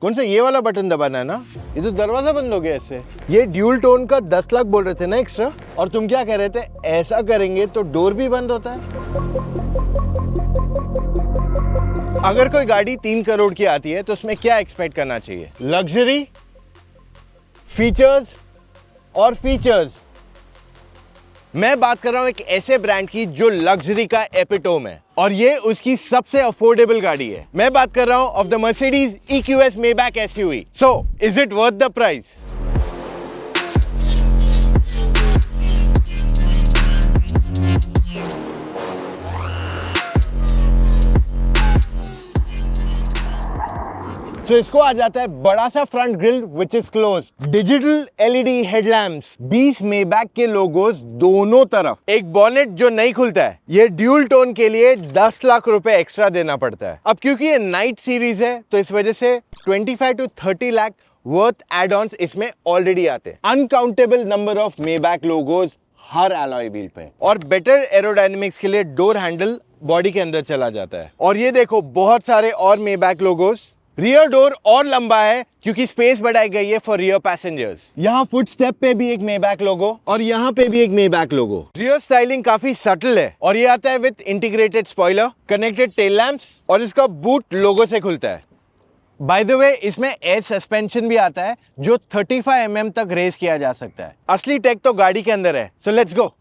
कौन सा ये वाला बटन दबाना है ना? ये तो दरवाजा बंद हो गया इससे। ये ड्यूल टोन का 10 लाख बोल रहे थे ना एक्स्ट्रा, और तुम क्या कह रहे थे ऐसा करेंगे तो डोर भी बंद होता है। अगर कोई गाड़ी 3 करोड़ की आती है तो उसमें क्या एक्सपेक्ट करना चाहिए? लग्जरी, फीचर्स और फीचर्स। मैं बात कर रहा हूं एक ऐसे ब्रांड की जो लग्जरी का एपिटोम है, और ये उसकी सबसे अफोर्डेबल गाड़ी है। मैं बात कर रहा हूं of the Mercedes EQS Maybach SUV। So is it worth the price? So, इसको आ जाता है बड़ा सा front grille which is close, digital LED headlamps, 20 Maybach के लोगोज दोनों तरफ, एक बॉनेट जो नहीं खुलता है। ये ड्यूल टोन के लिए 10 लाख रुपए एक्स्ट्रा देना पड़ता है। अब क्योंकि ये नाइट सीरीज है तो इस वजह से 25 to 30 lakh worth add ons इसमें ऑलरेडी आते हैं। Uncountable number of Maybach logos हर अलॉय व्हील पे, और बेटर एरोडायनेमिक्स के लिए डोर हैंडल बॉडी के अंदर चला जाता है। और ये देखो बहुत सारे और मेबैक लोगोज। रियर डोर और लंबा है क्योंकि स्पेस बढ़ाई गई है फॉर रियर पैसेंजर्स। यहाँ फुट स्टेप पे भी एक मेबैक लोगो और यहाँ पे भी एक मेबैक लोगो। रियर स्टाइलिंग काफी सटल है, और ये आता है with integrated spoiler, connected tail lamps, और इसका बूट लोगो से खुलता है। बाय द वे इसमें एयर सस्पेंशन भी आता है जो 35 mm तक रेज किया जा सकता है। असली टेक तो गाड़ी के अंदर है। So let's go.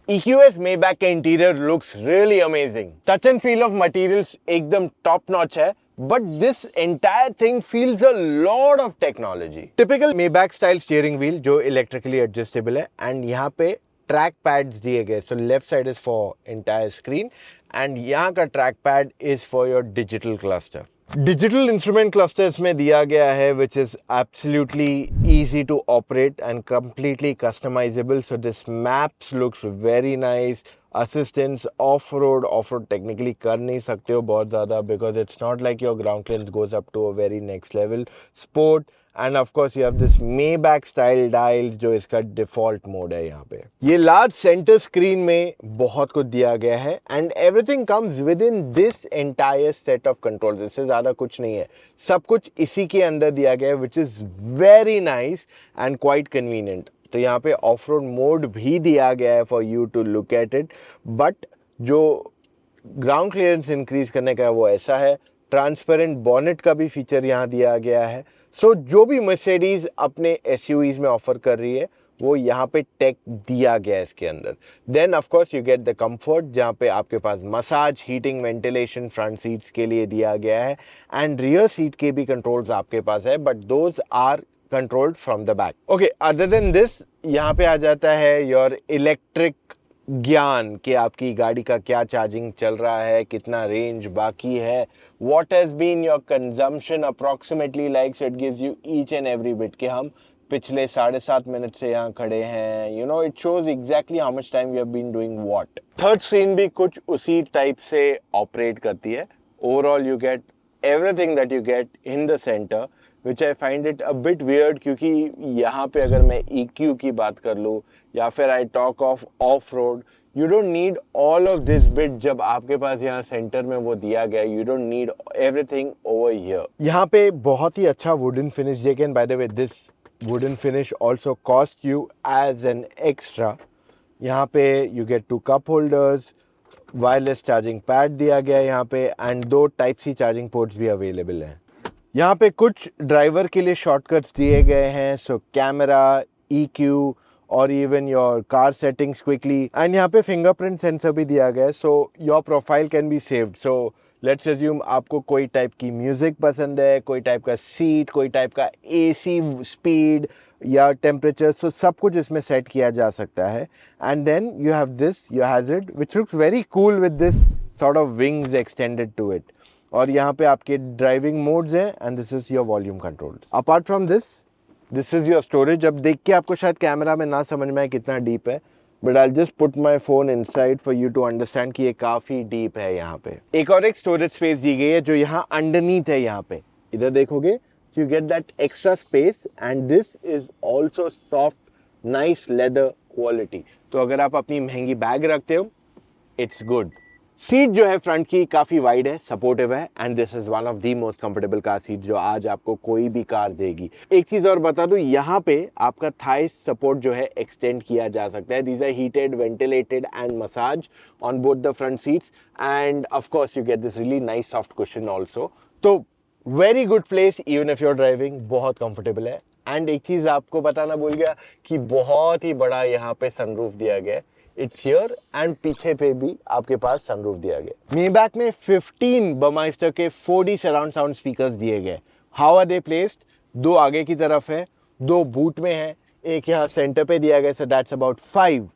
EQS Maybach का interior looks really amazing. Touch and feel of materials एकदम टॉप नॉच है, but this entire thing feels a lot of technology. Typical Maybach style steering wheel जो electrically adjustable है, and यहाँ पे track pads दिए गए। So left side is for entire screen, and यहाँ का track pad is for your digital cluster. Digital instrument cluster इसमें दिया गया है, which is absolutely easy to operate and completely customizable. So this maps looks very nice. Assistance off road technically कर नहीं सकते हो बहुत ज़्यादा, because it's not like your ground clearance goes up to a very next level. Sport and of course you have this Maybach style dials जो इसका default mode है। यहाँ पे ये लार्ज सेंटर स्क्रीन में बहुत कुछ दिया गया है, and everything comes with in this entire set of controls. इससे ज़्यादा कुछ नहीं है, सब कुछ इसी के अंदर दिया गया है, which is very nice and quite convenient. तो यहाँ पे ऑफ रोड मोड भी दिया गया है for you to look at it, but जो ग्राउंड क्लियरेंस इंक्रीज करने का है वो ऐसा है। ट्रांसपेरेंट बॉनेट का भी फीचर यहाँ दिया गया है। सो जो भी मर्सिडीज अपने SUVs में ऑफर कर रही है वो यहाँ पे टेक दिया गया है इसके अंदर। Then of course you get the comfort, जहाँ पे आपके पास massage, heating, ventilation front seats के लिए दिया गया है, एंड रियर सीट के भी कंट्रोल्स आपके पास है, but those are controlled from the back. Okay, other than this, यहाँ पे आ जाता है your electric ज्ञान कि आपकी गाड़ी का क्या चार्जिंग चल रहा है, कितना रेंज बाकी है, what has been your consumption approximately like, so it gives you each and every bit कि हम पिछले 7.5 मिनट से यहाँ खड़े हैं। You know, it shows exactly how much time we have been doing what. Third screen भी कुछ उसी टाइप से ऑपरेट करती है। Overall you get everything that you get in the center, which I find it a bit weird, क्योंकि यहाँ पे अगर मैं EQ की बात कर लूँ या फिर I talk of off-road, you don't need all of this bit जब आपके पास यहाँ सेंटर में वो दिया गया। You don't need everything over here. यहाँ पे बहुत ही अच्छा wooden finish दिया गया, and by the way this wooden finish also costs you as an extra. यहाँ पे you get 2 cup holders, wireless charging pad दिया गया है यहाँ पे, एंड 2 Type-C चार्जिंग पोर्ट्स भी अवेलेबल हैं। यहाँ पे कुछ ड्राइवर के लिए शॉर्टकट्स दिए गए हैं, सो कैमरा, EQ और even your car settings quickly, and यहाँ पे फिंगरप्रिंट सेंसर भी दिया गया है, so your profile can be saved. So let's assume आपको कोई टाइप की म्यूजिक पसंद है, कोई टाइप का सीट, कोई टाइप का AC स्पीड या टेम्परेचर, सो सब कुछ इसमें सेट किया जा सकता है। And then you have this your hazard which looks very cool with this sort of wings extended to it, और यहाँ पे आपके ड्राइविंग मोड्स हैं, and this is your volume control. Apart from this is your storage. अब देख के आपको शायद कैमरा में ना समझ में आए कितना डीप है, but I just put my phone inside for you to understand कि ये काफी डीप है। यहाँ पे एक और एक स्टोरेज स्पेस दी गई है जो यहाँ अंडरनीथ है। यहाँ पे इधर देखोगे you get that extra space, and this is also soft nice leather quality. तो अगर आप अपनी महंगी बैग रखते हो, it's good. सीट जो है फ्रंट की काफ़ी वाइड है, सपोर्टिव है, and this is one of the most comfortable car seat जो आज आपको कोई भी कार देगी। एक चीज़ और बता दूं, यहाँ पे आपका थाई सपोर्ट जो है एक्सटेंड किया जा सकता है। These are heated, ventilated and massage on both the front seats, and of course you get this really nice soft cushion also. तो very good place even if you are driving, बहुत comfortable है। And एक चीज़ आपको बताना भूल गया कि बहुत ही बड़ा यहाँ पे सनरूफ दिया गया है। इट्स हियर, एंड पीछे पे भी आपके पास सनरूफ दिया गया। मेबैक में 15 बर्माइस्टर के 4D सराउंड साउंड स्पीकर्स दिए गए। How are they placed? 2 आगे की तरफ है, 2 बूट में है, एक यहाँ सेंटर पे दिया गया, so that's about 5।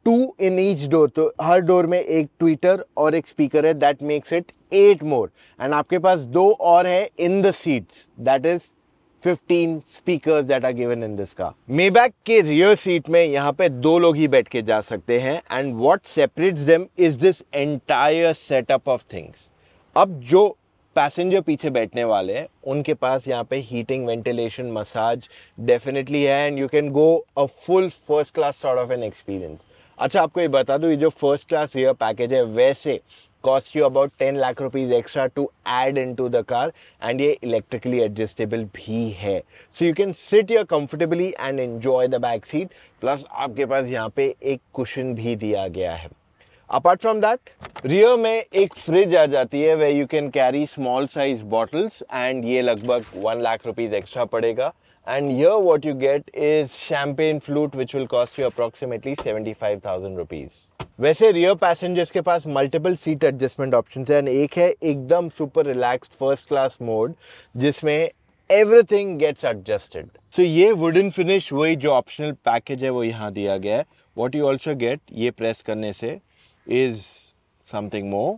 2 in each door, तो हर डोर में एक ट्विटर और एक स्पीकर है, that makes it 8 more. And आपके पास 2 और है in the seats, that is 15 speakers that are given in this car. Maybach के rear seat में यहाँ पे 2 लोग ही बैठ के जा सकते हैं, and what separates them is this entire setup of things. अब जो पैसेंजर पीछे बैठने वाले हैं उनके पास यहाँ पे हीटिंग, वेंटिलेशन, मसाज डेफिनेटली है, and you can go a full first class sort of an experience. अच्छा, आपको ये बता दूं, ये जो फर्स्ट क्लास रियर पैकेज है वैसे cost you about 10 lakh rupees extra to add into the car, and ये electrically adjustable भी है, so you can sit here comfortably and enjoy the back seat, plus आपके पास यहाँ पे एक cushion भी दिया गया है। Apart from that, rear में एक fridge आ जाती है where you can carry small size bottles, and ये लगभग 1 lakh rupees extra पड़ेगा। And here what you get is champagne flute which will cost you approximately 75,000 rupees. वैसे रियर पैसेंजर्स के पास multiple seat adjustment options है, एक है एकदम super relaxed first class mode जिसमें एवरीथिंग गेट्स एडजस्टेड। सो ये wooden finish, वही जो ऑप्शनल पैकेज है वो यहाँ दिया गया है। व्हाट यू आल्सो गेट, ये प्रेस करने से is something more.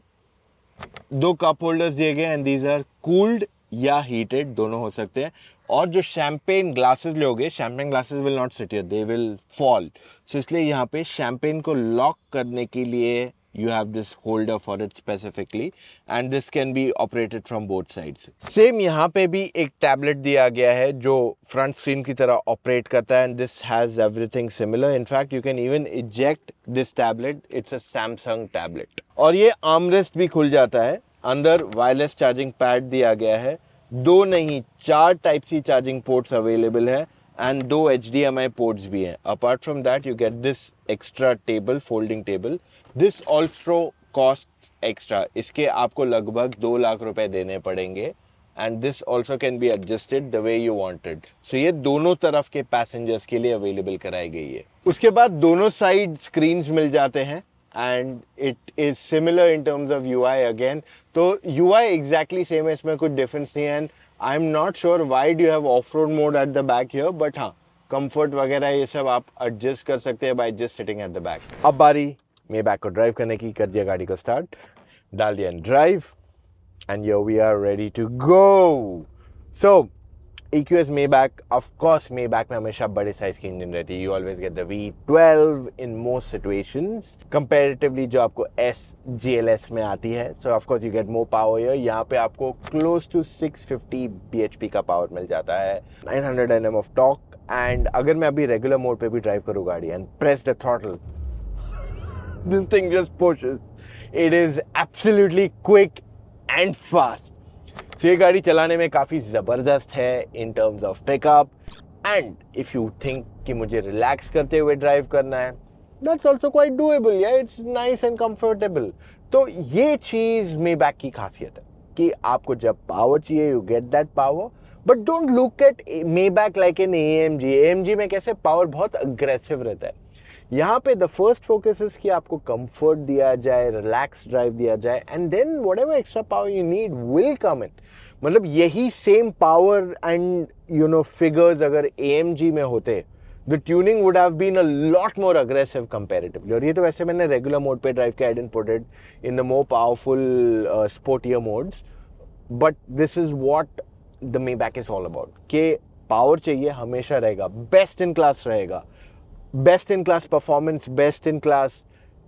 2 cup holders दिए गए, एंड दीज आर कूल्ड या हीटेड, दोनों हो सकते हैं। और जो शैम्पेन ग्लासेस लोगे, champagne glasses will not sit here, they will fall, so इसलिए यहाँ पे शैम्पेन को लॉक करने के लिए you have this holder for it specifically, and this can be operated from both sides. Same यहाँ पे भी एक टैबलेट दिया गया है जो फ्रंट स्क्रीन की तरह ऑपरेट करता है, and this has everything similar. In fact, you can even eject this tablet. It's a Samsung tablet. और ये आर्मरेस्ट भी खुल जाता है। अंदर वायरलेस चार्जिंग पैड दिया गया है, 2 नहीं 4 type C charging ports available है, and 2 HDMI ports भी हैं। Apart from that, you get this extra table, folding table. This also costs extra. इसके आपको लगभग 2 लाख रुपए देने पड़ेंगे, and this also can be adjusted the way you wanted. So ये दोनों तरफ के पैसेंजर्स के लिए अवेलेबल कराई गई है। उसके बाद दोनों साइड स्क्रीन्स मिल जाते हैं, and it is similar in terms of UI again. तो UI exactly same है, इसमें कुछ difference नहीं है, and I'm not sure why do you have off-road mode at the back here, but हाँ, comfort वगैरह ये सब आप adjust कर सकते हैं by just sitting at the back. अब बारी Maybach को ड्राइव करने की, कर दिया गाड़ी को स्टार्ट, डाल दिया drive, and here we are ready to go. So EQS Maybach, of course Maybach में हमेशा बड़े साइज की इंजन रहती है। You always get the V12 in most situations, comparatively जो आपको S GLS में आती है। So of course you get more power here. यहाँ पे आपको close to 650 bhp का पावर मिल जाता है, 900 Nm of torque, and अगर मैं अभी रेगुलर मोड पे भी ड्राइव करूँ गाड़ी and press the throttle, this thing just pushes. It is absolutely quick and fast. So ये गाड़ी चलाने में काफ़ी ज़बरदस्त है इन terms of pickup, and if you think कि मुझे रिलैक्स करते हुए ड्राइव करना है, दैट्स ऑल्सो क्वाइट डूएबल, या इट्स नाइस एंड कंफर्टेबल। तो ये चीज़ Maybach की खासियत है कि आपको जब पावर चाहिए you get that power, but don't look at Maybach like an AMG। AMG में कैसे पावर बहुत अग्रेसिव रहता है, यहाँ पे द फर्स्ट फोकस इज कि आपको कंफर्ट दिया जाए, रिलैक्स ड्राइव दिया जाए, and then whatever extra power you need will come in. मतलब यही same power and you know figures अगर AMG में होते, the tuning would have been a lot more aggressive comparatively. और ये तो वैसे मैंने रेगुलर मोड पे ड्राइव किया, I didn't put it in the more powerful sportier modes, but this is what the Maybach is all about, कि power चाहिए हमेशा रहेगा, बेस्ट इन क्लास रहेगा, best in class performance, best in class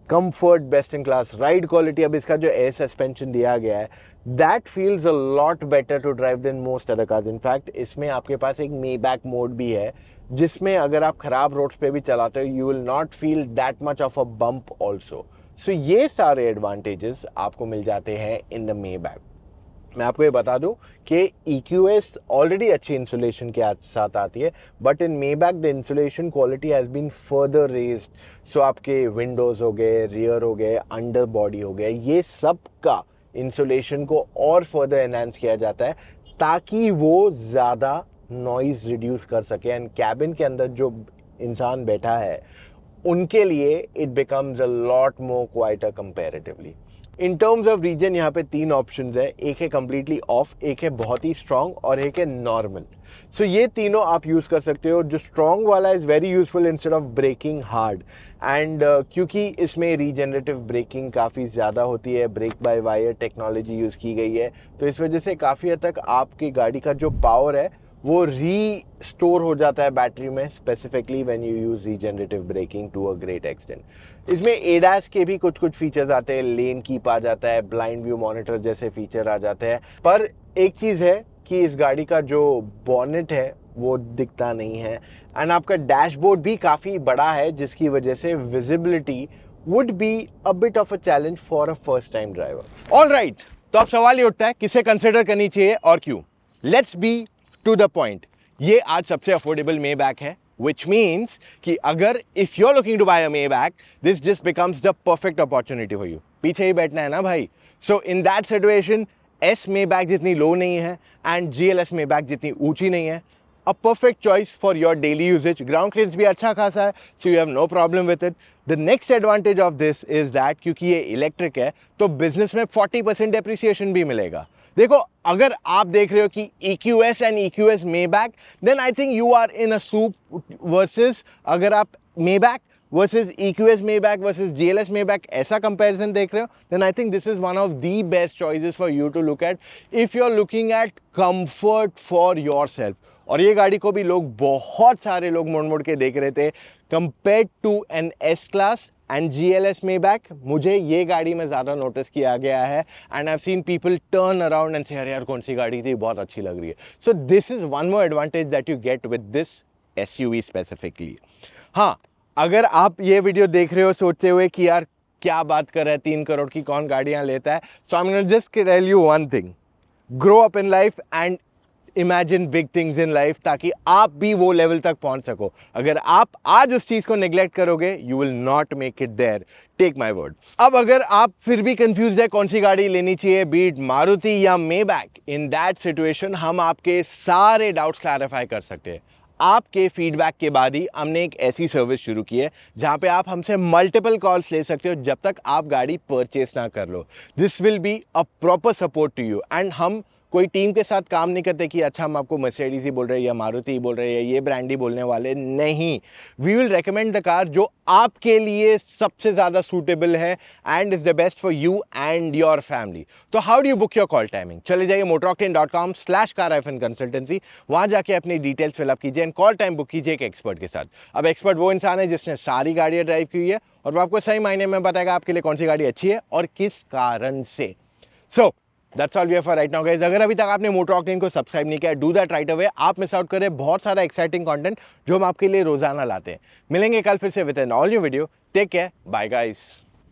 comfort, best in class ride quality. अब इसका जो air suspension दिया गया है, that feels a lot better to drive than most other cars. In fact इसमें आपके पास एक Maybach मोड भी है जिसमें अगर आप खराब रोड्स पे भी चलाते हो, you will not feel that much of a bump also. So ये सारे एडवांटेजेस आपको मिल जाते हैं इन द मेबैक। मैं आपको ये बता दूं कि EQS ऑलरेडी अच्छी इंसुलेशन के साथ आती है, but in Maybach the insulation quality has been further raised. So आपके विंडोज़ हो गए, रियर हो गए, अंडर बॉडी हो गया, ये सब का इंसुलेशन को और फर्दर एनहांस किया जाता है ताकि वो ज़्यादा नॉइज़ रिड्यूस कर सके एंड कैबिन के अंदर जो इंसान बैठा है उनके लिए it becomes a lot more quieter comparatively. In terms of region यहाँ पे 3 ऑप्शंस है, एक है कंप्लीटली ऑफ, एक है बहुत ही स्ट्रांग और एक है नॉर्मल। सो ये तीनों आप यूज़ कर सकते हो। जो स्ट्रांग वाला is very useful instead of braking hard and क्योंकि इसमें रीजनरेटिव ब्रेकिंग काफ़ी ज़्यादा होती है, brake by wire technology use की गई है, तो इस वजह से काफ़ी हद तक आपकी गाड़ी का जो पावर है वो रीस्टोर हो जाता है बैटरी में, specifically when you use regenerative braking to a great extent. इसमें एडास के भी कुछ फीचर्स आते हैं, लेन कीप आ जाता है, ब्लाइंड व्यू मॉनिटर जैसे फीचर आ जाते हैं। पर एक चीज़ है कि इस गाड़ी का जो बॉनेट है वो दिखता नहीं है एंड आपका डैशबोर्ड भी काफ़ी बड़ा है, जिसकी वजह से visibility would be a bit of a challenge for a first time driver. All right, तो अब सवाल ये उठता है किसे कंसिडर करनी चाहिए और क्यों। Let's be to the point. ये आज सबसे अफोर्डेबल मेबैक है, which means कि अगर if you're looking to buy a Maybach, this just becomes the perfect opportunity for you। पीछे ही बैठना है ना भाई। So in that situation, S Maybach जितनी लो नहीं है and GLS Maybach जितनी ऊंची नहीं है, a perfect choice for your daily usage। ground clearance भी अच्छा खासा है, so you have no problem with it। The next advantage of this is that क्योंकि ये इलेक्ट्रिक है तो बिजनेस में 40% डेप्रिसिएशन भी मिलेगा। देखो, अगर आप देख रहे हो कि EQS and EQS Maybach, then I think you are in a soup versus अगर आप Maybach versus EQS Maybach versus GLS Maybach ऐसा कंपैरिजन देख रहे हो, then I think this is one of the best choices for you to look at if you are looking at comfort for yourself. और ये गाड़ी को भी बहुत सारे लोग मोड़ के देख रहे थे compared to an S class and GLS Maybach। मुझे ये गाड़ी में ज़्यादा नोटिस किया गया है and I have seen people turn around and से यार कौन सी गाड़ी थी, बहुत अच्छी लग रही है। So this is one more advantage that you get with this SUV specifically. हाँ, अगर आप ये वीडियो देख रहे हो सोचते हुए कि यार क्या बात कर रहा है, 3 करोड़ की कौन गाड़ियाँ लेता है, so I am gonna just tell you one thing, grow up in life and imagine big things in life, ताकि आप भी वो लेवल तक पहुंच सको। अगर आप आज उस चीज को नेग्लेक्ट करोगे, you will not make it there, take my word. अब अगर आप फिर भी कंफ्यूज्ड है कौन सी गाड़ी लेनी चाहिए, बीट मारुति या Maybach, इन दैट सिचुएशन हम आपके सारे डाउट्स क्लैरिफाई कर सकते हैं। आपके फीडबैक के बाद ही हमने एक ऐसी सर्विस शुरू की है जहां पे आप हमसे मल्टीपल कॉल्स ले सकते हो जब तक आप गाड़ी परचेस ना कर लो। This will be a proper support to you and हम कोई टीम के साथ काम नहीं करते कि अच्छा हम आपको मर्सिडीज ही बोल रहे हैं या मारुति ही बोल रहे हैं या ये ब्रांड ही बोलने वाले, नहीं। We will recommend the car जो आपके लिए सबसे ज़्यादा सूटेबल है and is the best for you and your family. तो how do you book your call timing? चले जाइए motoroctane.com/car-consultancy, वहाँ जाके अपनी डिटेल्स फिलअप कीजिए एंड कॉल टाइम बुक कीजिए एक एक्सपर्ट के साथ। अब एक्सपर्ट वो इंसान है जिसने सारी गाड़ियाँ ड्राइव की हुई है और वो आपको सही मायने में बताएगा आपके लिए कौन सी गाड़ी अच्छी है और किस कारण से। सो That's all we have for right now, guys। अगर अभी तक आपने मोटर ऑक्टेन को सब्सक्राइब नहीं किया, डू दैट राइट अवे। आप मिस आउट करें बहुत सारा एक्साइटिंग कंटेंट जो हम आपके लिए रोजाना लाते हैं। मिलेंगे कल फिर से with an all new video. Take care, bye guys.